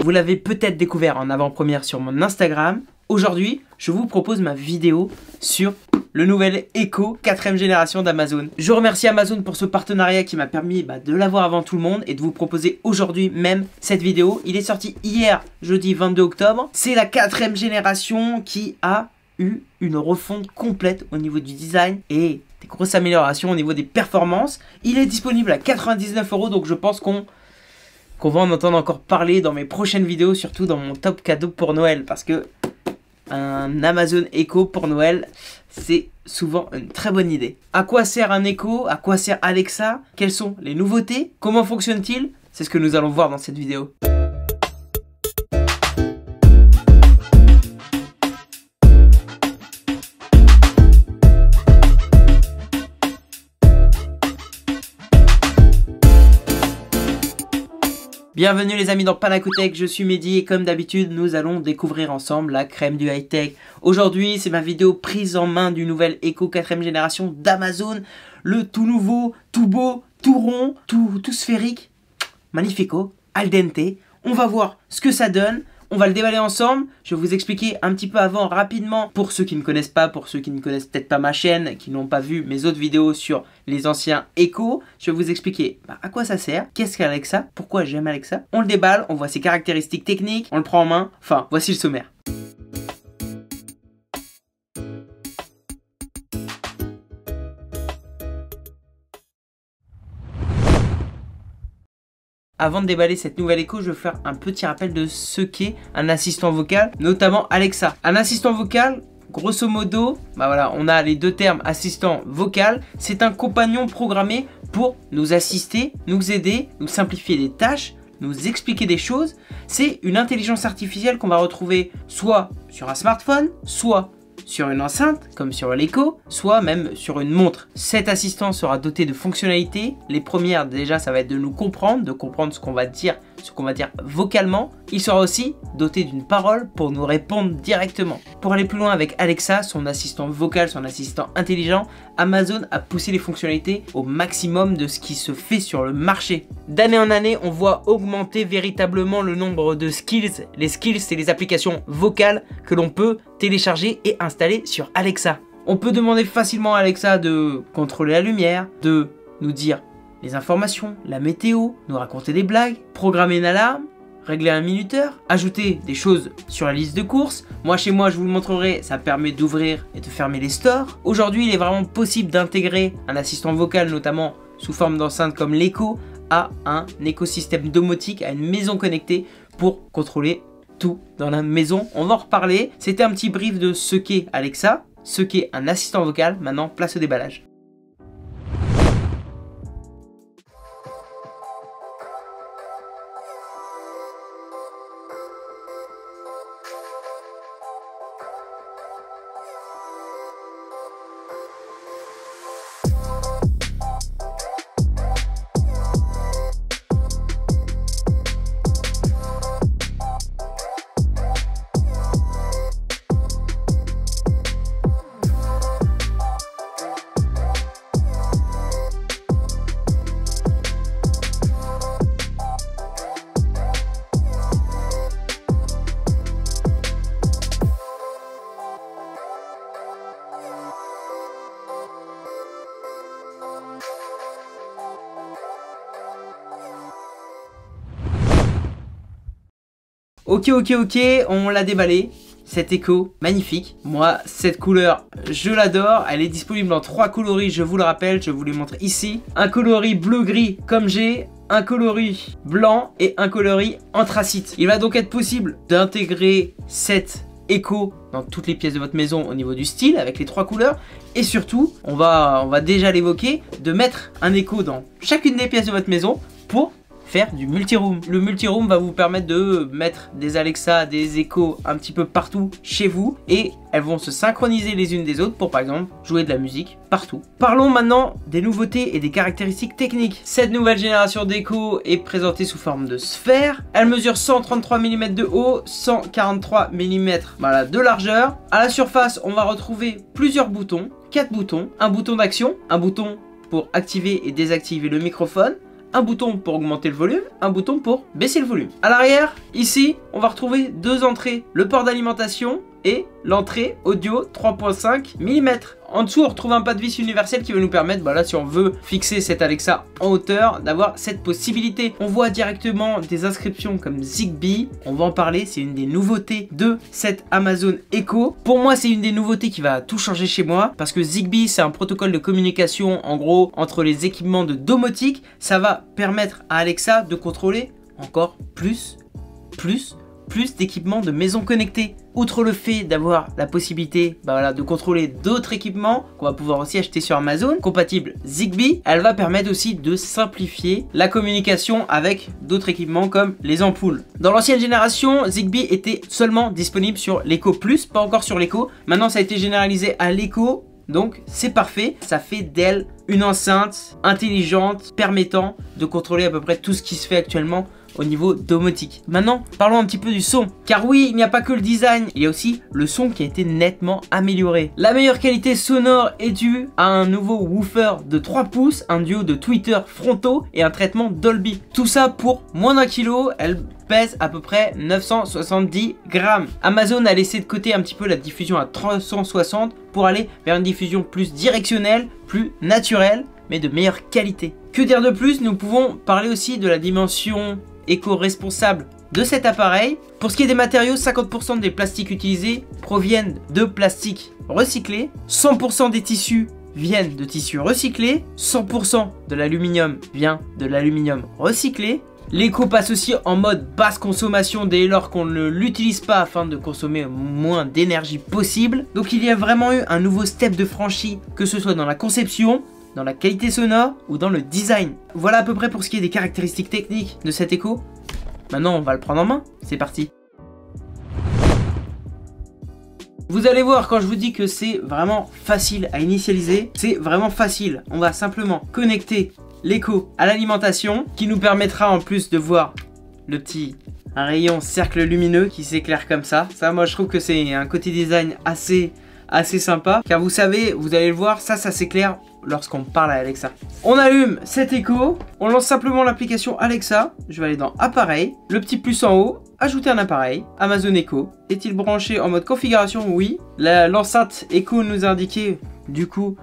Vous l'avez peut-être découvert en avant-première sur mon Instagram. Aujourd'hui, je vous propose ma vidéo sur le nouvel Echo 4ème génération d'Amazon. Je remercie Amazon pour ce partenariat qui m'a permis de l'avoir avant tout le monde et de vous proposer aujourd'hui même cette vidéo. Il est sorti hier, jeudi 22 octobre. C'est la 4ème génération qui a eu une refonte complète au niveau du design et des grosses améliorations au niveau des performances. Il est disponible à 99 €, donc je pense qu'on va en entendre encore parler dans mes prochaines vidéos, surtout dans mon top cadeau pour Noël, parce que un Amazon Echo pour Noël, c'est souvent une très bonne idée. À quoi sert un Echo? À quoi sert Alexa? Quelles sont les nouveautés? Comment fonctionne-t-il? C'est ce que nous allons voir dans cette vidéo. Bienvenue les amis dans Panacotech, je suis Mehdi et comme d'habitude nous allons découvrir ensemble la crème du high-tech. Aujourd'hui c'est ma vidéo prise en main du nouvel Echo 4ème génération d'Amazon. Le tout nouveau, tout beau, tout rond, tout sphérique, magnifico, al dente. On va voir ce que ça donne. On va le déballer ensemble. Je vais vous expliquer un petit peu avant rapidement pour ceux qui ne connaissent pas, pour ceux qui ne connaissent peut-être pas ma chaîne, qui n'ont pas vu mes autres vidéos sur les anciens Echo. Je vais vous expliquer à quoi ça sert, qu'est-ce qu'Alexa, pourquoi j'aime Alexa. On le déballe, on voit ses caractéristiques techniques, on le prend en main. Enfin, voici le sommaire. Avant de déballer cette nouvelle Echo, je vais faire un petit rappel de ce qu'est un assistant vocal, notamment Alexa. Un assistant vocal, grosso modo, voilà, on a les deux termes assistant vocal. C'est un compagnon programmé pour nous assister, nous aider, nous simplifier les tâches, nous expliquer des choses. C'est une intelligence artificielle qu'on va retrouver soit sur un smartphone, soit sur une enceinte, comme sur l'Echo, soit même sur une montre. Cet assistant sera doté de fonctionnalités. Les premières, déjà, ça va être de nous comprendre, de comprendre ce qu'on va dire vocalement. Il sera aussi doté d'une parole pour nous répondre directement. Pour aller plus loin avec Alexa, son assistant vocal, son assistant intelligent, Amazon a poussé les fonctionnalités au maximum de ce qui se fait sur le marché. D'année en année, on voit augmenter véritablement le nombre de skills. Les skills, c'est les applications vocales que l'on peut télécharger et installer sur Alexa. On peut demander facilement à Alexa de contrôler la lumière, de nous dire les informations, la météo, nous raconter des blagues, programmer une alarme, régler un minuteur, ajouter des choses sur la liste de courses. Moi, chez moi, je vous le montrerai, ça permet d'ouvrir et de fermer les stores. Aujourd'hui, il est vraiment possible d'intégrer un assistant vocal, notamment sous forme d'enceinte comme l'Echo, à un écosystème domotique, à une maison connectée pour contrôler tout dans la maison. On va en reparler. C'était un petit brief de ce qu'est Alexa, ce qu'est un assistant vocal. Maintenant, place au déballage. Ok, on l'a déballé. Cet Echo, magnifique. Moi, cette couleur, je l'adore. Elle est disponible en 3 coloris, je vous le rappelle, je vous les montre ici. Un coloris bleu-gris comme j'ai, un coloris blanc et un coloris anthracite. Il va donc être possible d'intégrer cet Echo dans toutes les pièces de votre maison au niveau du style avec les 3 couleurs. Et surtout, on va déjà l'évoquer, de mettre un Echo dans chacune des pièces de votre maison pour faire du multi-room. Le multi-room va vous permettre de mettre des Alexa, des Echo un petit peu partout chez vous et elles vont se synchroniser les unes des autres pour par exemple jouer de la musique partout. Parlons maintenant des nouveautés et des caractéristiques techniques. Cette nouvelle génération d'Echo est présentée sous forme de sphère. Elle mesure 133 mm de haut, 143 mm de largeur. À la surface, on va retrouver plusieurs boutons, 4 boutons, un bouton d'action, un bouton pour activer et désactiver le microphone, un bouton pour augmenter le volume, un bouton pour baisser le volume. À l'arrière, ici, on va retrouver deux entrées, le port d'alimentation et l'entrée audio 3.5 mm. En dessous, on retrouve un pas de vis universel qui va nous permettre, là, si on veut fixer cette Alexa en hauteur, d'avoir cette possibilité. On voit directement des inscriptions comme Zigbee. On va en parler, c'est une des nouveautés de cette Amazon Echo. Pour moi, c'est une des nouveautés qui va tout changer chez moi parce que Zigbee, c'est un protocole de communication, en gros, entre les équipements de domotique. Ça va permettre à Alexa de contrôler encore plus d'équipements de maisons connectées. Outre le fait d'avoir la possibilité de contrôler d'autres équipements qu'on va pouvoir aussi acheter sur Amazon, compatibles Zigbee, elle va permettre aussi de simplifier la communication avec d'autres équipements comme les ampoules. Dans l'ancienne génération, Zigbee était seulement disponible sur l'Echo Plus, pas encore sur l'Echo. Maintenant, ça a été généralisé à l'Echo. Donc c'est parfait, ça fait d'elle une enceinte intelligente permettant de contrôler à peu près tout ce qui se fait actuellement au niveau domotique. Maintenant, parlons un petit peu du son. Car oui, il n'y a pas que le design, il y a aussi le son qui a été nettement amélioré. La meilleure qualité sonore est due à un nouveau woofer de 3 pouces, un duo de tweeters frontaux et un traitement Dolby. Tout ça pour moins d'1 kg, elle pèse à peu près 970 grammes. Amazon a laissé de côté un petit peu la diffusion à 360 pour aller vers une diffusion plus directionnelle, plus naturelle, mais de meilleure qualité. Que dire de plus? Nous pouvons parler aussi de la dimension éco-responsable de cet appareil. Pour ce qui est des matériaux, 50% des plastiques utilisés proviennent de plastique recyclé, 100% des tissus viennent de tissus recyclés, 100% de l'aluminium vient de l'aluminium recyclé. L'Echo passe aussi en mode basse consommation dès lors qu'on ne l'utilise pas afin de consommer moins d'énergie possible. Donc il y a vraiment eu un nouveau step de franchi, que ce soit dans la conception, dans la qualité sonore ou dans le design. Voilà à peu près pour ce qui est des caractéristiques techniques de cet Echo. Maintenant, on va le prendre en main. C'est parti. Vous allez voir quand je vous dis que c'est vraiment facile à initialiser, c'est vraiment facile. On va simplement connecter l'Echo à l'alimentation qui nous permettra en plus de voir le petit rayon cercle lumineux qui s'éclaire comme ça. Ça, moi, je trouve que c'est un côté design assez sympa. Car vous savez, vous allez le voir, ça s'éclaire lorsqu'on parle à Alexa. On allume cet Echo, on lance simplement l'application Alexa. Je vais aller dans Appareil, le petit plus en haut, ajouter un appareil, Amazon Echo. Est-il branché en mode configuration? Oui. L'enceinte Echo nous a indiqué du coup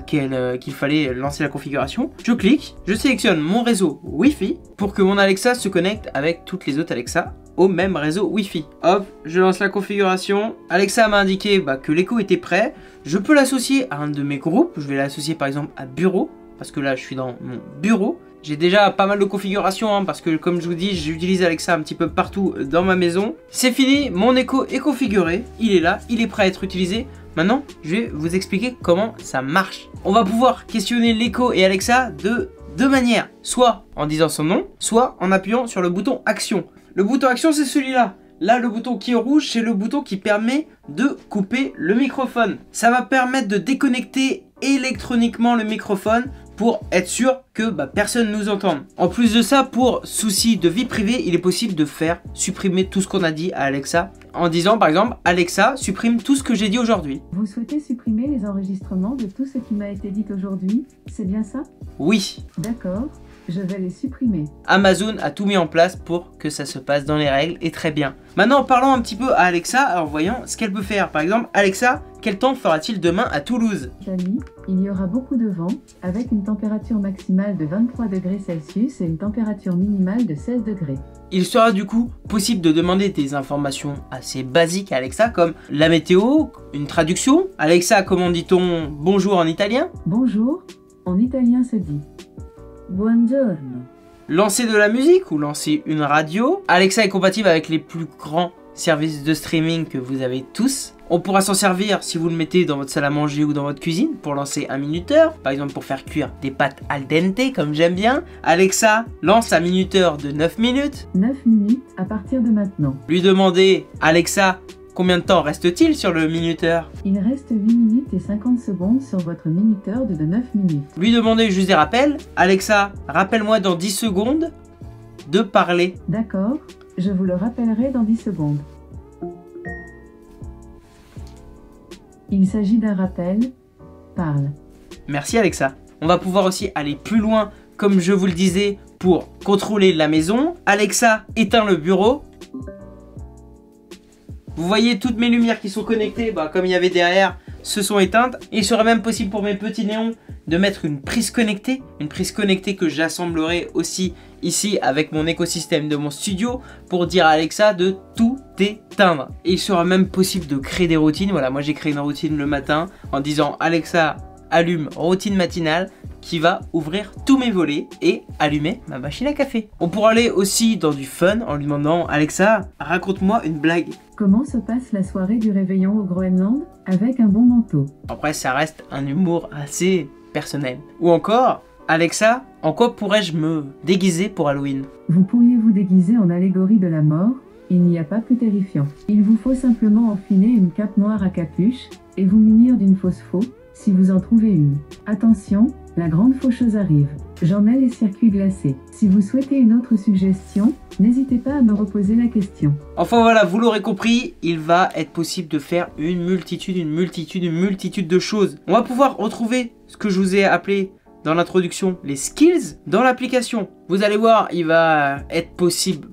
qu'il fallait lancer la configuration. Je clique, je sélectionne mon réseau Wi-Fi pour que mon Alexa se connecte avec toutes les autres Alexa au même réseau Wi-Fi. Hop, je lance la configuration. Alexa m'a indiqué que l'Echo était prêt. Je peux l'associer à un de mes groupes. Je vais l'associer par exemple à bureau, parce que là je suis dans mon bureau. J'ai déjà pas mal de configurations parce que comme je vous dis, j'utilise Alexa un petit peu partout dans ma maison. C'est fini, mon Echo est configuré. Il est là, il est prêt à être utilisé. Maintenant, je vais vous expliquer comment ça marche. On va pouvoir questionner l'Echo et Alexa de deux manières. Soit en disant son nom, soit en appuyant sur le bouton Action. Le bouton Action, c'est celui-là. Là, le bouton qui est rouge, c'est le bouton qui permet de couper le microphone. Ça va permettre de déconnecter électroniquement le microphone pour être sûr que personne ne nous entende. En plus de ça, pour souci de vie privée, il est possible de faire supprimer tout ce qu'on a dit à Alexa en disant par exemple Alexa, supprime tout ce que j'ai dit aujourd'hui. Vous souhaitez supprimer les enregistrements de tout ce qui m'a été dit aujourd'hui, c'est bien ça? Oui. D'accord, je vais les supprimer. Amazon a tout mis en place pour que ça se passe dans les règles et très bien. Maintenant, parlons un petit peu à Alexa en voyant ce qu'elle peut faire. Par exemple, Alexa, quel temps fera-t-il demain à Toulouse? Jamy, il y aura beaucoup de vent, avec une température maximale de 23 degrés Celsius et une température minimale de 16 degrés. Il sera du coup possible de demander des informations assez basiques à Alexa comme la météo, une traduction. Alexa, comment dit-on bonjour en italien? Bonjour, en italien se dit buongiorno. Lancer de la musique ou lancer une radio. Alexa est compatible avec les plus grands services de streaming que vous avez tous. On pourra s'en servir si vous le mettez dans votre salle à manger ou dans votre cuisine pour lancer un minuteur, par exemple pour faire cuire des pâtes al dente comme j'aime bien. Alexa lance un minuteur de 9 minutes. 9 minutes à partir de maintenant. Lui demander Alexa, combien de temps reste-t-il sur le minuteur? Il reste 8 minutes et 50 secondes sur votre minuteur de 9 minutes. Lui demander juste des rappels. Alexa, rappelle-moi dans 10 secondes de parler. D'accord, je vous le rappellerai dans 10 secondes. Il s'agit d'un rappel. Parle. Merci Alexa. On va pouvoir aussi aller plus loin, comme je vous le disais, pour contrôler la maison. Alexa, éteins le bureau. Vous voyez toutes mes lumières qui sont connectées, comme il y avait derrière, se sont éteintes. Et il serait même possible pour mes petits néons de mettre une prise connectée que j'assemblerai aussi ici avec mon écosystème de mon studio pour dire à Alexa de tout éteindre. Et il sera même possible de créer des routines. Voilà, moi j'ai créé une routine le matin en disant Alexa, allume routine matinale, qui va ouvrir tous mes volets et allumer ma machine à café. On pourra aller aussi dans du fun en lui demandant Alexa, raconte-moi une blague. Comment se passe la soirée du réveillon au Groenland avec un bon manteau? Après, ça reste un humour assez personnel. Ou encore, Alexa, en quoi pourrais-je me déguiser pour Halloween? Vous pourriez vous déguiser en allégorie de la mort, il n'y a pas plus terrifiant. Il vous faut simplement enfiler une cape noire à capuche et vous munir d'une fausse faux si vous en trouvez une. Attention, la grande faucheuse arrive. J'en ai les circuits glacés. Si vous souhaitez une autre suggestion, n'hésitez pas à me reposer la question. Enfin voilà, vous l'aurez compris, il va être possible de faire une multitude de choses. On va pouvoir retrouver ce que je vous ai appelé dans l'introduction, les skills dans l'application. Vous allez voir, il va être possible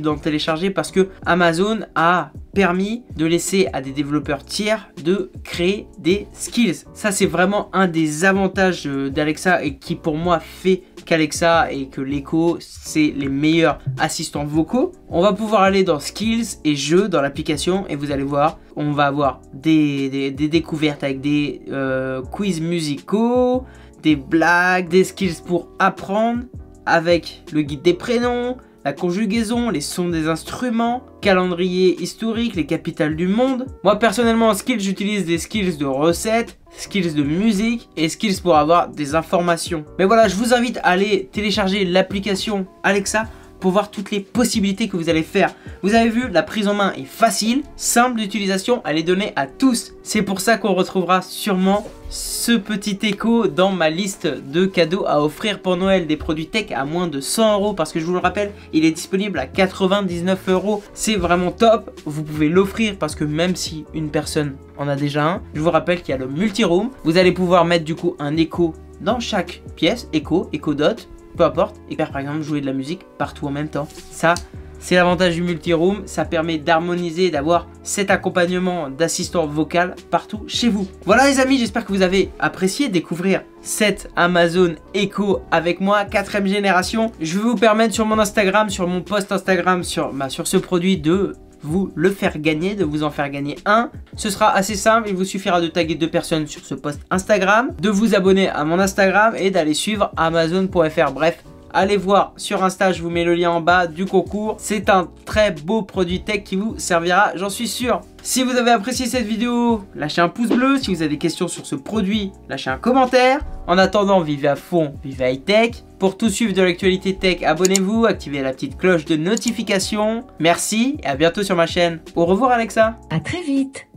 d'en télécharger parce que Amazon a permis de laisser à des développeurs tiers de créer des skills. Ça, c'est vraiment un des avantages d'Alexa et qui pour moi fait qu'Alexa et que l'Echo, c'est les meilleurs assistants vocaux. On va pouvoir aller dans skills et jeux dans l'application et vous allez voir, on va avoir des découvertes avec des quiz musicaux, des blagues, des skills pour apprendre avec le guide des prénoms, la conjugaison, les sons des instruments, calendrier historique, les capitales du monde. Moi personnellement en skills, j'utilise des skills de recettes, skills de musique et skills pour avoir des informations. Mais voilà, je vous invite à aller télécharger l'application Alexa pour voir toutes les possibilités que vous allez faire. Vous avez vu, la prise en main est facile, simple d'utilisation, elle est donnée à tous. C'est pour ça qu'on retrouvera sûrement ce petit Echo dans ma liste de cadeaux à offrir pour Noël, des produits tech à moins de 100 €, parce que je vous le rappelle, il est disponible à 99 €. C'est vraiment top, vous pouvez l'offrir parce que même si une personne en a déjà un, je vous rappelle qu'il y a le multi-room. Vous allez pouvoir mettre du coup un Echo dans chaque pièce, Echo Dot, peu importe, et faire par exemple jouer de la musique partout en même temps. Ça, c'est l'avantage du multi-room, ça permet d'harmoniser, d'avoir cet accompagnement d'assistant vocal partout chez vous. Voilà les amis, j'espère que vous avez apprécié découvrir cette Amazon Echo avec moi, 4e génération. Je vais vous permettre sur mon Instagram, sur mon post Instagram, sur ce produit de vous le faire gagner, de vous en faire gagner un. Ce sera assez simple, il vous suffira de taguer 2 personnes sur ce post Instagram, de vous abonner à mon Instagram et d'aller suivre Amazon.fr. Bref, allez voir sur Insta, je vous mets le lien en bas du concours. C'est un très beau produit tech qui vous servira, j'en suis sûr. Si vous avez apprécié cette vidéo, lâchez un pouce bleu. Si vous avez des questions sur ce produit, lâchez un commentaire. En attendant, vivez à fond, vivez high tech. Pour tout suivre de l'actualité tech, abonnez-vous, activez la petite cloche de notification. Merci et à bientôt sur ma chaîne. Au revoir Alexa. À très vite.